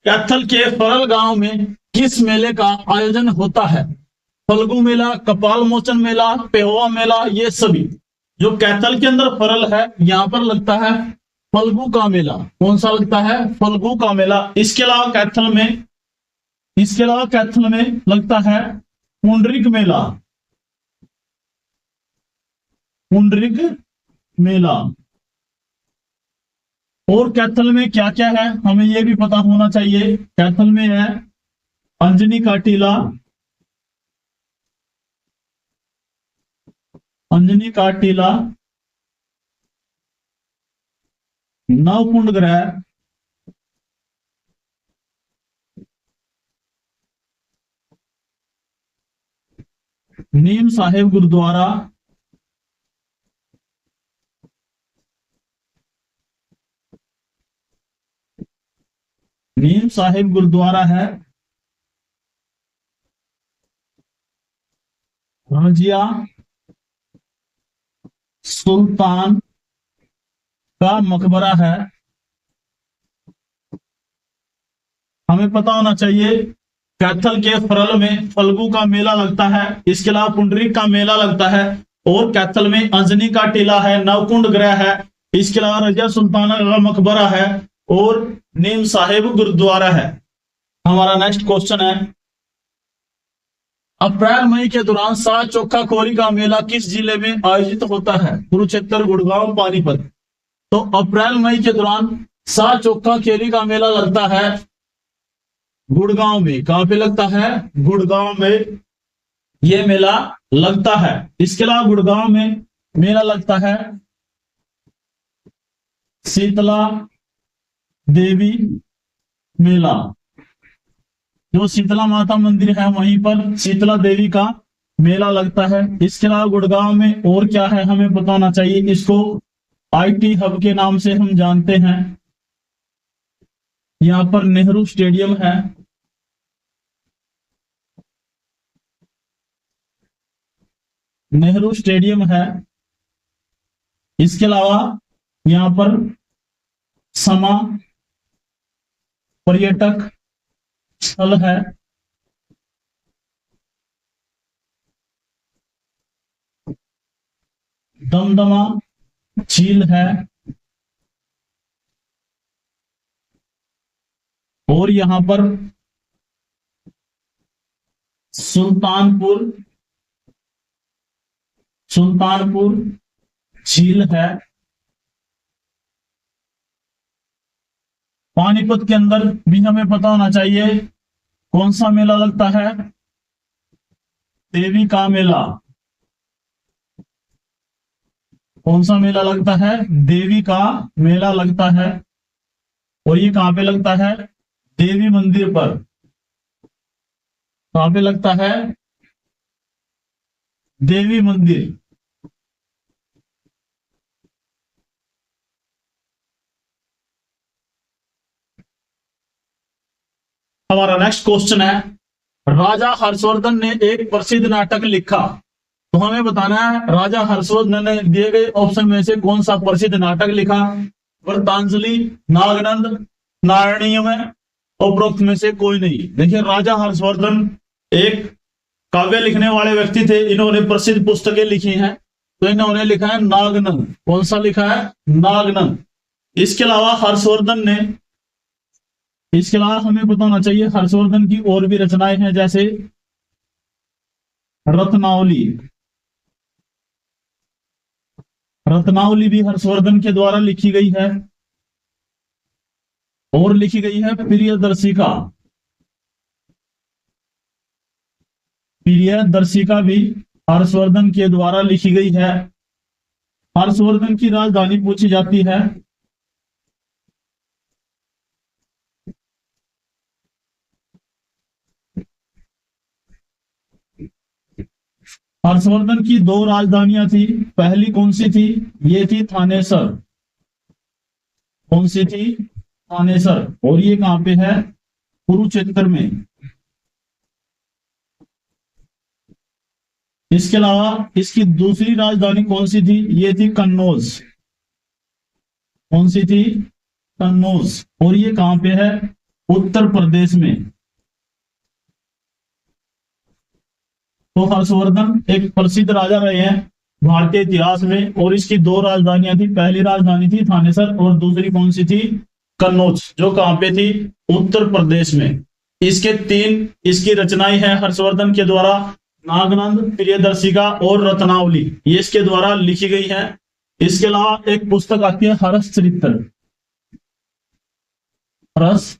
कैथल के फरल गांव में किस मेले का आयोजन होता है? फल्गु मेला, कपाल मोचन मेला, पेहोवा मेला, ये सभी। जो कैथल के अंदर फरल है यहाँ पर लगता है फल्गु का मेला। कौन सा लगता है? फल्गु का मेला। इसके अलावा कैथल में लगता है पुंडरिक मेला। पुंडरिक मेला। और कैथल में क्या क्या है हमें यह भी पता होना चाहिए। कैथल में है अंजनी का टीला, नवकुंड ग्रह, नीम साहिब गुरुद्वारा, नीम साहिब गुरुद्वारा है रजिया सुल्तान का मकबरा है। हमें पता होना चाहिए कैथल के फरल में फल्गु का मेला लगता है, इसके अलावा पुंडरीक का मेला लगता है, और कैथल में अंजनी का टीला है, नवकुंड ग्रह है, इसके अलावा रजिया सुल्तान का मकबरा है और नीम साहिब गुरुद्वारा है। हमारा नेक्स्ट क्वेश्चन है, अप्रैल मई के दौरान सात चौका खोरी का मेला किस जिले में आयोजित होता है? कुरुक्षेत्र, गुड़गांव, पानीपत। तो अप्रैल मई के दौरान सात चौका खेरी का मेला लगता है गुड़गांव में। कहां पे लगता है? गुड़गांव में यह मेला लगता है। इसके अलावा गुड़गांव में मेला लगता है शीतला देवी मेला। जो शीतला माता मंदिर है वहीं पर शीतला देवी का मेला लगता है। इसके अलावा गुड़गांव में और क्या है हमें पता होना चाहिए। इसको आईटी हब के नाम से हम जानते हैं। यहाँ पर नेहरू स्टेडियम है, नेहरू स्टेडियम है। इसके अलावा यहाँ पर समा पर्यटक स्थल है, दमदमा झील है, और यहां पर सुल्तानपुर झील है। पानीपत के अंदर भी हमें पता होना चाहिए कौन सा मेला लगता है? देवी का मेला। कौन सा मेला लगता है? देवी का मेला लगता है। और ये कहां पे लगता है? देवी मंदिर पर। कहां पे लगता है? देवी मंदिर। हमारा नेक्स्ट क्वेश्चन है, राजा हर्षवर्धन ने एक प्रसिद्ध नाटक लिखा। तो हमें बताना है राजा हर्षवर्धन ने दिए गए ऑप्शन में से कौन सा प्रसिद्ध नाटक लिखा? व्रतांजलि, नागनंद, नारायणीय में, उपरोक्त में से कोई नहीं। देखिए राजा हर्षवर्धन एक काव्य लिखने वाले व्यक्ति थे। इन्होंने प्रसिद्ध पुस्तकें लिखी हैं, तो इन्होंने लिखा है नागनंद। कौन सा लिखा है? नागनंद। इसके अलावा हमें पता होना चाहिए हर्षवर्धन की और भी रचनाएं हैं, जैसे रत्नावली भी हर्षवर्धन के द्वारा लिखी गई है। और लिखी गई है प्रियदर्शिका भी हर्षवर्धन के द्वारा लिखी गई है। हर्षवर्धन की राजधानी पूछी जाती है हर्षवर्धन की दो राजधानियां थी। पहली कौन सी थी? ये थी थानेसर। कौन सी थी? थानेसर। और ये कहां पे है? कुरुक्षेत्र में। इसके अलावा इसकी दूसरी राजधानी कौन सी थी? ये थी कन्नौज। कौन सी थी? कन्नौज। और ये कहां पे है? उत्तर प्रदेश में। तो हर्षवर्धन एक प्रसिद्ध राजा रहे हैं भारतीय इतिहास में, और इसकी दो राजधानियां थी। पहली राजधानी थी थानेसर और दूसरी कौन सी थी? कन्नौज, जो कहां पे थी? उत्तर प्रदेश में। इसकी रचनाएं हैं हर्षवर्धन के द्वारा, नागनंद, प्रियदर्शिका और रत्नावली, ये इसके द्वारा लिखी गई है। इसके अलावा एक पुस्तक आती है हर्ष चरित्र। हर्ष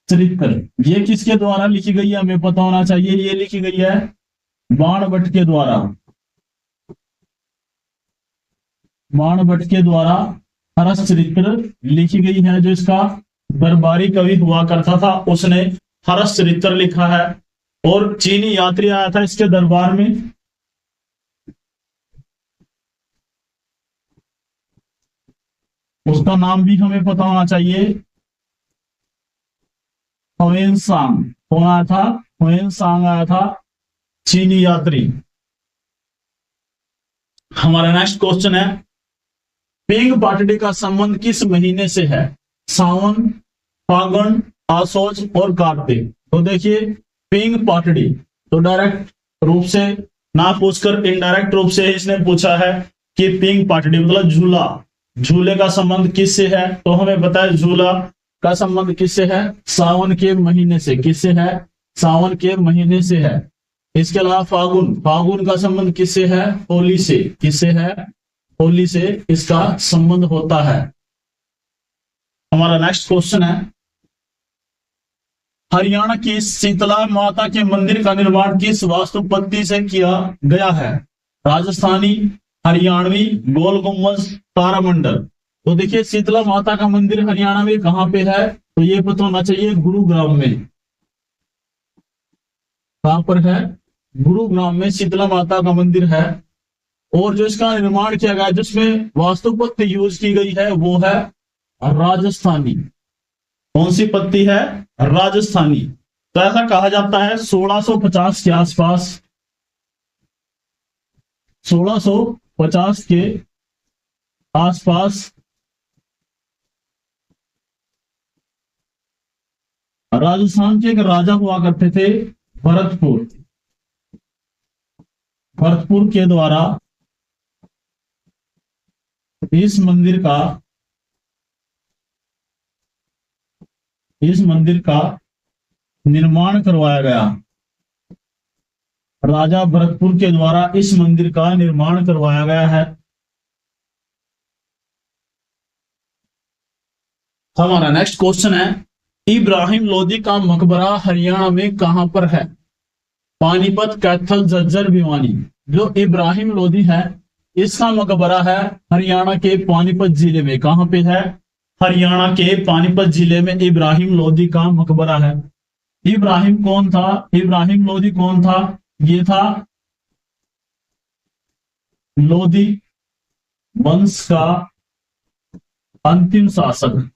चरित्र ये किसके द्वारा लिखी गई है? हमें पता होना चाहिए। ये लिखी गई है बाणभट्ट के द्वारा। बाणभट्ट के द्वारा हर्ष चरित्र लिखी गई है। जो इसका दरबारी कवि हुआ करता था उसने हर्ष चरित्र लिखा है। और चीनी यात्री आया था इसके दरबार में, उसका नाम भी हमें पता होना चाहिए, ह्वेनसांग। कौन आया था? ह्वेनसांग आया था, चीनी यात्री। हमारा नेक्स्ट क्वेश्चन है, पिंग पाटड़ी का संबंध किस महीने से है? सावन, फागुन, आसोज और कार्तिक। तो देखिए पिंग पाटड़ी तो डायरेक्ट रूप से ना पूछकर इनडायरेक्ट रूप से इसने पूछा है कि पिंग पाटड़ी मतलब झूला, झूले का संबंध किससे है? तो हमें बताया झूला का संबंध किससे है? सावन के महीने से। किससे है? सावन के महीने से है। इसके अलावा फागुन, फागुन का संबंध किससे है? होली से। किससे है? होली से इसका संबंध होता है। हमारा नेक्स्ट क्वेश्चन है, हरियाणा की शीतला माता के मंदिर का निर्माण किस वास्तु पद्धति से किया गया है? राजस्थानी, हरियाणवी, गोल गुंबज, तारामंडल। तो देखिए शीतला माता का मंदिर हरियाणा में कहां पे है? तो ये पता होना चाहिए गुरुग्राम में। कहां पर है? गुरुग्राम में शीतला माता का मंदिर है। और जो इसका निर्माण किया गया, जिसमें वास्तु पद्धति यूज की गई है, वो है राजस्थानी। कौन सी पद्धति है? राजस्थानी। तो ऐसा कहा जाता है 1650 के आसपास, 1650 के आसपास राजस्थान के एक राजा हुआ करते थे भरतपुर। भरतपुर के द्वारा इस मंदिर का निर्माण करवाया गया। राजा भरतपुर के द्वारा इस मंदिर का निर्माण करवाया गया है। हमारा नेक्स्ट क्वेश्चन है, इब्राहिम लोदी का मकबरा हरियाणा में कहां पर है? पानीपत, कैथल, झज्जर, भिवानी। जो इब्राहिम लोदी है इसका मकबरा है हरियाणा के पानीपत जिले में। कहां पे है? हरियाणा के पानीपत जिले में इब्राहिम लोदी का मकबरा है। इब्राहिम कौन था? इब्राहिम लोदी कौन था? ये था लोदी वंश का अंतिम शासक।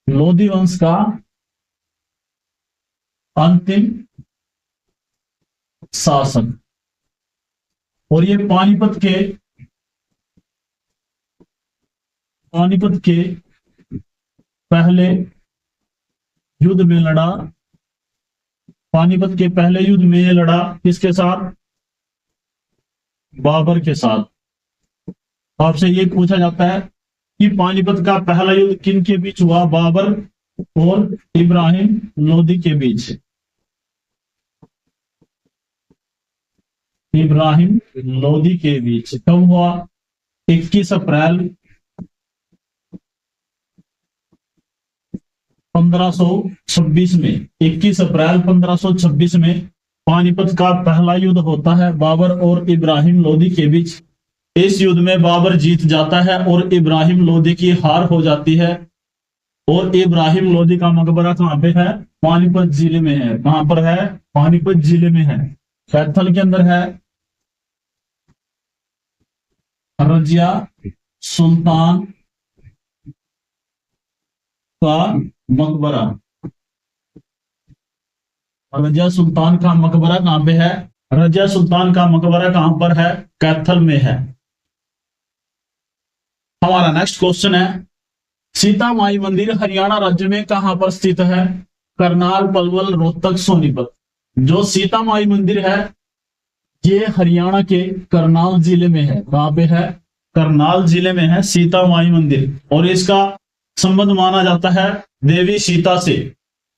लोदी वंश का अंतिम शासक। और ये पानीपत के पहले युद्ध में लड़ा। पानीपत के पहले युद्ध में ये लड़ा किसके साथ? बाबर के साथ। आपसे ये पूछा जाता है कि पानीपत का पहला युद्ध किन के बीच हुआ? बाबर और इब्राहिम लोदी के बीच। इब्राहिम लोदी के बीच कब हुआ? 21 अप्रैल 1526 में। 21 अप्रैल 1526 में पानीपत का पहला युद्ध होता है बाबर और इब्राहिम लोदी के बीच। इस युद्ध में बाबर जीत जाता है और इब्राहिम लोदी की हार हो जाती है। और इब्राहिम लोदी का मकबरा कहां पे है? पानीपत जिले में है। कहां पर है? पानीपत जिले में है। कैथल के अंदर है रजिया सुल्तान का मकबरा। रजिया सुल्तान का मकबरा कहां पे है? रजिया सुल्तान का मकबरा कहां पर है? कैथल में है। हमारा नेक्स्ट क्वेश्चन है, सीता माई मंदिर हरियाणा राज्य में कहां पर स्थित है? करनाल, पलवल, रोहतक, सोनीपत। जो सीता माई मंदिर है ये हरियाणा के करनाल जिले में है। कहां पे है? करनाल जिले में है सीता माई मंदिर, और इसका संबंध माना जाता है देवी सीता से।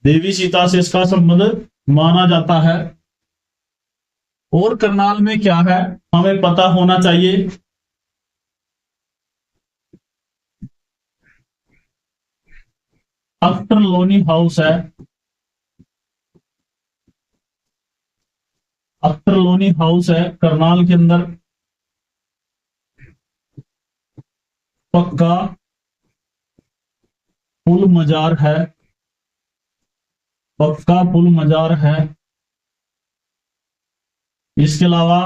देवी सीता से इसका संबंध माना जाता है। और करनाल में क्या है हमें पता होना चाहिए। अख्तर लोनी हाउस है। अख्तर लोनी हाउस है करनाल के अंदर। पक्का पुल मजार है। पक्का पुल मजार है। इसके अलावा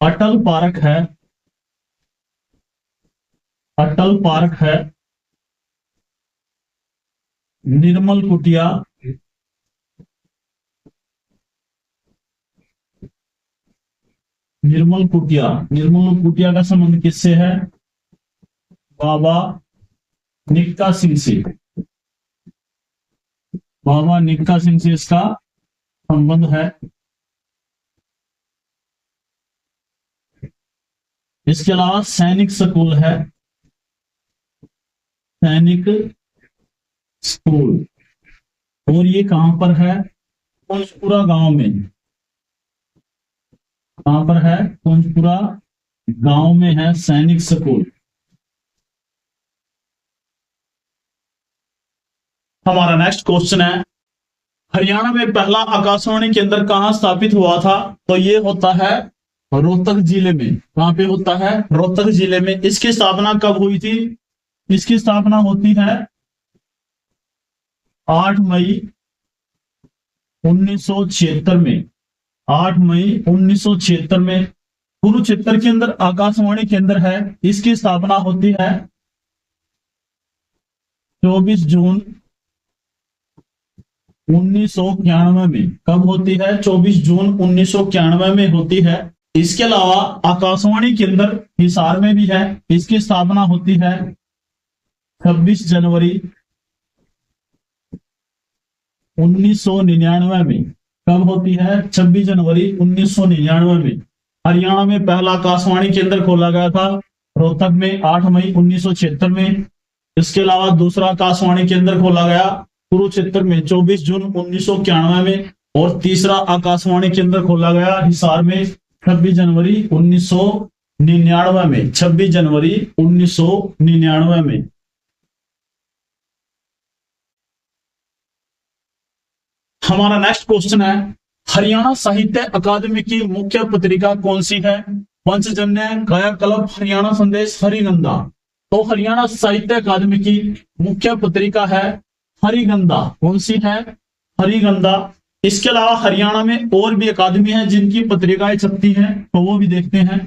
अटल पार्क है। अटल पार्क है। निर्मल कुटिया। निर्मल कुटिया। निर्मल कुटिया का संबंध किससे है? बाबा निक्का सिंह से। बाबा निक्का सिंह से इसका संबंध है। इसके अलावा सैनिक स्कूल है। सैनिक स्कूल, और ये कहां पर है? कुंजपुरा गांव में। कहां पर है? कुंजपुरा गांव में है सैनिक स्कूल। हमारा नेक्स्ट क्वेश्चन है, हरियाणा में पहला आकाशवाणी केंद्र कहां स्थापित हुआ था? तो ये होता है रोहतक जिले में। कहां पे होता है? रोहतक जिले में। इसकी स्थापना कब हुई थी? इसकी स्थापना होती है 8 मई 1976 में। 8 मई 1976 में कुरुक्षेत्र के अंदर आकाशवाणी केंद्र है। इसकी स्थापना होती है 24 जून 1991 में। कब होती है? 24 जून 1991 में होती है। इसके अलावा आकाशवाणी केंद्र हिसार में भी है। इसकी स्थापना होती है 26 जनवरी 1999 में। कब होती है? 26 जनवरी 1999 में। हरियाणा में पहला आकाशवाणी केंद्र खोला गया था रोहतक में 8 मई 1976 में। इसके अलावा दूसरा आकाशवाणी केंद्र खोला गया कुरुक्षेत्र में 24 जून 1991 में, और तीसरा आकाशवाणी केंद्र खोला गया हिसार में 26 जनवरी 1999 में। 26 जनवरी 1999 में। हमारा नेक्स्ट क्वेश्चन है, हरियाणा साहित्य अकादमी की मुख्य पत्रिका कौन सी है? पंचजन्य, कायाकल्प, हरियाणा संदेश, हरिगंधा। तो हरियाणा साहित्य अकादमी की मुख्य पत्रिका है हरिगंधा। कौन सी है? हरिगंधा। इसके अलावा हरियाणा में और भी अकादमी है जिनकी पत्रिकाएं छपती हैं, तो वो भी देखते हैं।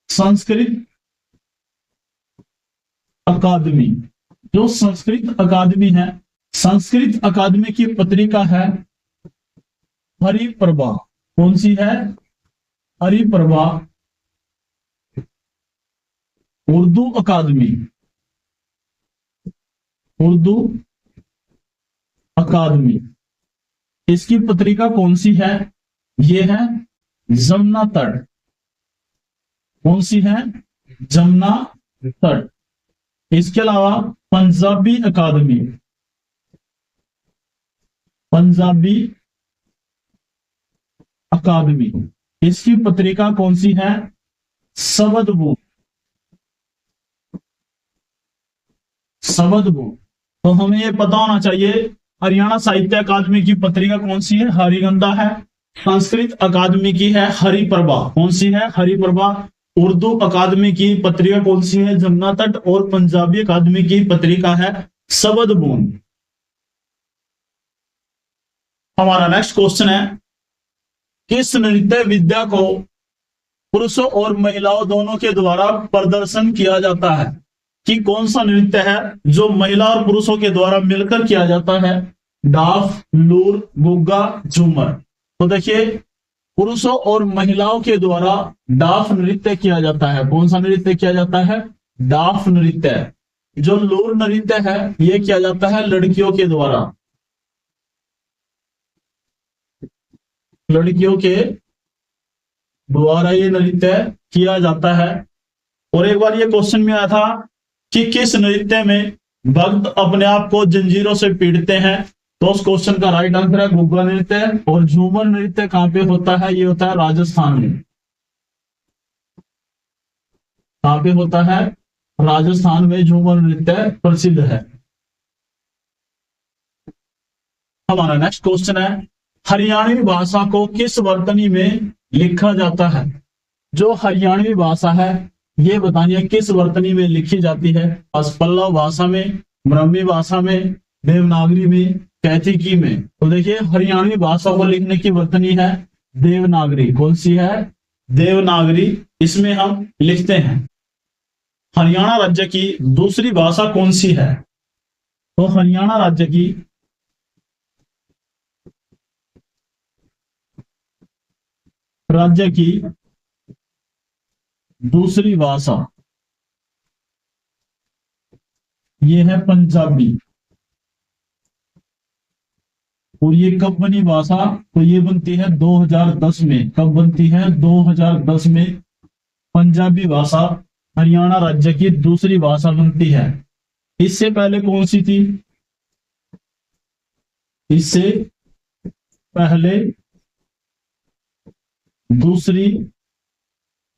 संस्कृत अकादमी। जो संस्कृत अकादमी है, संस्कृत अकादमी की पत्रिका है हरिप्रभा। कौन सी है? हरिप्रभा। उर्दू अकादमी। उर्दू अकादमी, इसकी पत्रिका कौन सी है? ये है जमुना तट। कौन सी है? जमुना तट। इसके अलावा पंजाबी अकादमी। पंजाबी अकादमी, इसकी पत्रिका कौन सी है? शबदबू। शबदबू। तो हमें यह पता होना चाहिए हरियाणा साहित्य अकादमी की पत्रिका कौन सी है? हरिगंधा है। संस्कृत अकादमी की है हरिप्रभा। कौन सी है? हरिप्रभा। उर्दू अकादमी की पत्रिका कौन सी है? जमुना तट। और पंजाबी अकादमी की पत्रिका है शबदबून। हमारा नेक्स्ट क्वेश्चन है, किस नृत्य विद्या को पुरुषों और महिलाओं दोनों के द्वारा प्रदर्शन किया जाता है? कि कौन सा नृत्य है जो महिला और पुरुषों के द्वारा मिलकर किया जाता है? डाफ, लूर, गुग्गा, झूमर। तो देखिए पुरुषों और महिलाओं के द्वारा डाफ नृत्य किया जाता है। कौन सा नृत्य किया जाता है? डाफ नृत्य। जो लोर नृत्य है ये किया जाता है लड़कियों के द्वारा, लड़कियों के द्वारा ये नृत्य किया जाता है। और एक बार ये क्वेश्चन में आया था कि किस नृत्य में भक्त अपने आप को जंजीरों से पीटते हैं, तो उस क्वेश्चन का राइट आंसर है गुग्गा नृत्य। और झूमर नृत्य कहां पे होता है? ये होता है राजस्थान में। कहां पे होता है? राजस्थान में झूमर नृत्य प्रसिद्ध है। हमारा नेक्स्ट क्वेश्चन है, हरियाणवी भाषा को किस वर्तनी में लिखा जाता है? जो हरियाणवी भाषा है ये बताइए किस वर्तनी में लिखी जाती है? पल्लव भाषा में, ब्राह्मी भाषा में, देवनागरी में, कैथिकी में। तो देखिए हरियाणवी भाषा को लिखने की वर्तनी है देवनागरी। कौन सी है? देवनागरी। इसमें हम लिखते हैं। हरियाणा राज्य की दूसरी भाषा कौन सी है? तो हरियाणा राज्य की दूसरी भाषा ये है पंजाबी। और ये कब बनी भाषा? तो ये बनती है 2010 में। कब बनती है? 2010 में पंजाबी भाषा हरियाणा राज्य की दूसरी भाषा बनती है। इससे पहले कौन सी थी? इससे पहले दूसरी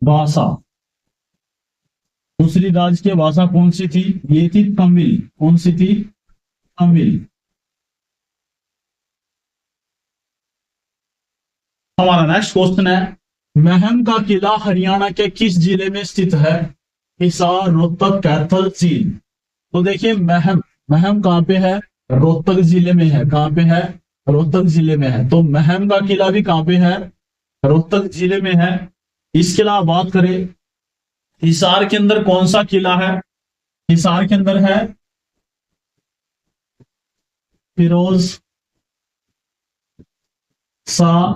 भाषा, दूसरी राज्य की भाषा कौन सी थी? ये थी तमिल। कौन सी थी? तमिल। हमारा नेक्स्ट क्वेश्चन है, महम का किला हरियाणा के किस जिले में स्थित है? हिसार, रोहतक, कैथल, जींद। तो देखिए महम कहां पे है? रोहतक जिले में है। कहां पे है? रोहतक जिले में है। तो महम का किला भी कहां पे है? रोहतक जिले में है। इसके अलावा बात करें हिसार के अंदर कौन सा किला है? हिसार के अंदर है फिरोज शाह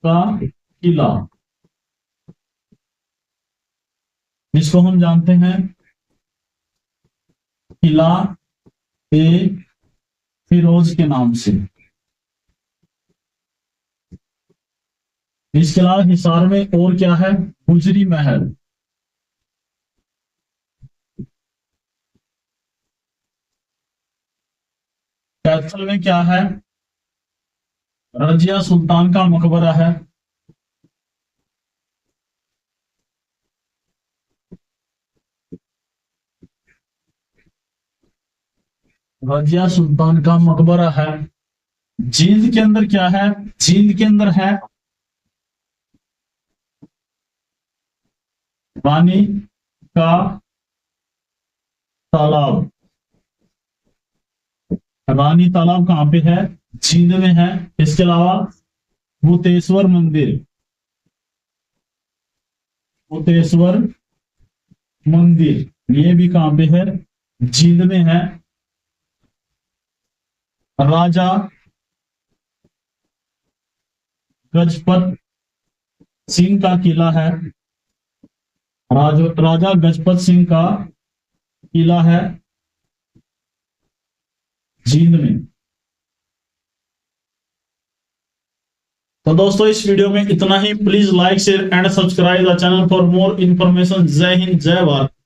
का किला, जिसको हम जानते हैं किला ए फिरोज के नाम से। इसके अलावा हिसार में और क्या है? गुजरी महल। कैथल में क्या है? रजिया सुल्तान का मकबरा है। रजिया सुल्तान का मकबरा है। जींद के अंदर क्या है? जींद के अंदर है रानी का तालाब। रानी तालाब कहां पे है? जींद में है। इसके अलावा भूतेश्वर मंदिर, भूतेश्वर मंदिर ये भी कहां पे है? जींद में है। राजा गजपत सिंह का किला है। राजा गजपत सिंह का किला है जींद में। तो दोस्तों इस वीडियो में इतना ही। Please like share and subscribe the channel for more information. जय हिंद, जय भारत।